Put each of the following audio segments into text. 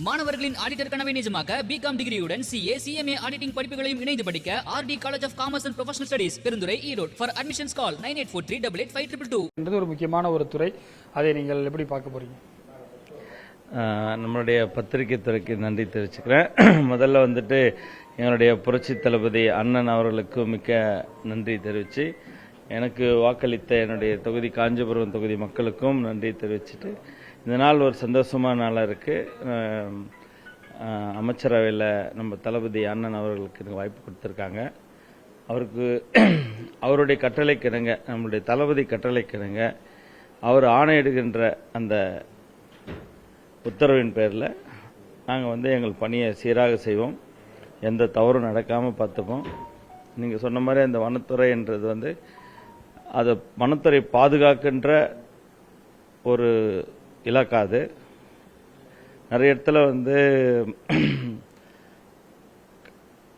மாணவர்களின் ஆடிட்டர் கனவை நிஜமாக்க பிகாம் டிகிரியுடன் சிஏ சிஎம்ஏ ஆடிட்டிங் படிப்புகளையும் இணைந்து படிக்க RT college of commerce and professional studies Perundurai Erode. For admissions call 9843885222. என்றது ஒரு முக்கியமான ஒரு துறை. அதை நீங்கள் எப்படி பார்க்க போறீங்க? நம்மளுடைய பத்திரிகை துறைக்கு நன்றி தெரிவிச்சுக்கிறேன். முதல்ல வந்துட்டு எங்களுடைய புரட்சி தளபதி அண்ணன் அவர்களுக்கு மிக்க நன்றி தெரிவித்து, எனக்கு வாக்களித்த என்னுடைய தொகுதி காஞ்சிபுரம் தொகுதி மக்களுக்கும் நன்றி தெரிவிச்சுட்டு, இந்த நாள் ஒரு சந்தோஷமான நாளாக இருக்குது. அமைச்சரவையில் நம்ம தளபதி அண்ணன் அவர்களுக்கு எனக்கு வாய்ப்பு கொடுத்துருக்காங்க. அவருக்கு அவருடைய கட்டளைக்கிணங்க, நம்முடைய தளபதி கட்டளைக்கிணங்க அவர் ஆணையிடுகின்ற அந்த உத்தரவின் பேரில் நாங்கள் எங்கள் பணியை சீராக செய்வோம். எந்த தவறும் நடக்காமல் பார்த்துப்போம். நீங்கள் சொன்ன மாதிரி அந்த வனத்துறை என்றது அது வனத்துறை பாதுகாக்கின்ற ஒரு இலாக்கா. அது நிறைய இடத்துல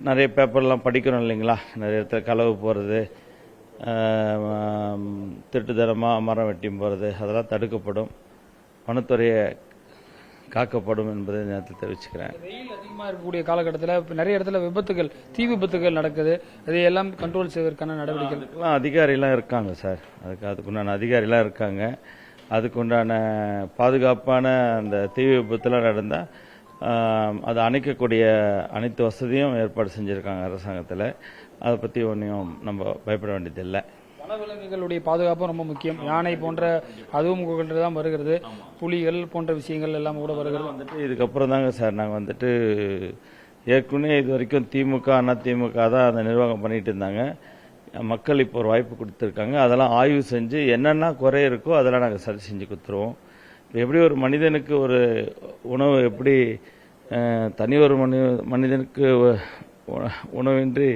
நிறைய பேப்பர்லாம் படிக்கணும் இல்லைங்களா? நிறைய இடத்துல களவு போகிறது, திருட்டுத்தனமாக மரம் வெட்டியும் போகிறது, அதெல்லாம் தடுக்கப்படும். வனத்துறையை காக்கப்படும் என்பதை நேரத்தில் தெரிவிச்சுக்கிறேன். வெயில் அதிகமாக இருக்கக்கூடிய காலகட்டத்தில் நிறைய இடத்துல விபத்துகள், தீ விபத்துகள் நடக்குது. அதையெல்லாம் கண்ட்ரோல் செய்வதற்கான நடவடிக்கைகள் அதிகாரிலாம் இருக்காங்க சார். அதுக்குண்டான அதிகாரிலாம் இருக்காங்க. அதுக்குண்டான பாதுகாப்பான அந்த தீ விபத்துலாம் நடந்தால் அதை அணைக்கக்கூடிய அனைத்து வசதியும் ஏற்பாடு செஞ்சுருக்காங்க அரசாங்கத்தில். அதை பற்றி ஒன்றையும் நம்ம பயப்பட வேண்டியதில்லை. வனவிலங்குகளுடைய பாதுகாப்பும் ரொம்ப முக்கியம். யானை போன்ற அதுவும் உங்கள்கிட்ட தான் வருகிறது. புலிகள் போன்ற விஷயங்கள் எல்லாம் கூட வருகிறது. இதுக்கப்புறம் தாங்க சார் நாங்கள் ஏற்கனவே இது வரைக்கும் திமுக அதிமுக தான் அந்த நிர்வாகம் பண்ணிட்டு இருந்தாங்க. மக்கள் இப்போ ஒரு வாய்ப்பு கொடுத்துருக்காங்க. அதெல்லாம் ஆய்வு செஞ்சு என்னென்ன குறை இருக்கோ அதெல்லாம் நாங்கள் சரி செஞ்சு கொடுத்துருவோம். இப்போ எப்படி ஒரு மனிதனுக்கு ஒரு உணவு எப்படி தனி ஒரு மனிதனுக்கு உணவின்றி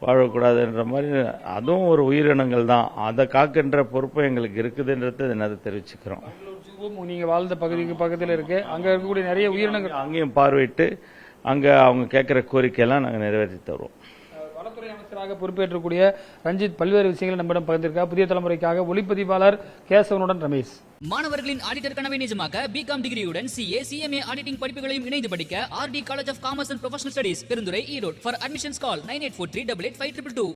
வாழக்கூடாதுன்ற மாதிரி அதுவும் ஒரு உயிரினங்கள் தான். அதை காக்கின்ற பொறுப்பு எங்களுக்கு இருக்குதுன்றது என்னதை தெரிவிச்சுக்கிறோம். நீங்கள் வாழ்ந்த பகுதிக்கு பக்கத்தில் இருக்கு, அங்கே இருக்கக்கூடிய நிறைய உயிரினங்கள் அங்கேயும் பார்வையிட்டு அங்கே அவங்க கேட்குற கோரிக்கையெல்லாம் நாங்கள் நிறைவேற்றி தருவோம். வனத்துறை அமைச்சராக பொறுப்பேற்றக்கூடிய ரஞ்சித் பல்வேறு விஷயங்களை நம்மிடம் பகிர்ந்திருக்கார். புதிய தலைமுறைக்காக ஒளிப்பதிவாளர் கேசவனுடன் ரமேஷ். மாணவர்களின் ஆடிட்டர் கனவை நிஜமாக்க பிகாம் டிகிரியுடன் சிஏ சிஎம்ஏ ஆடிட்டிங் படிப்புகளையும் இணைந்து படிக்க RT college of commerce and professional studies Perundurai Erode. For admissions call 9843885222.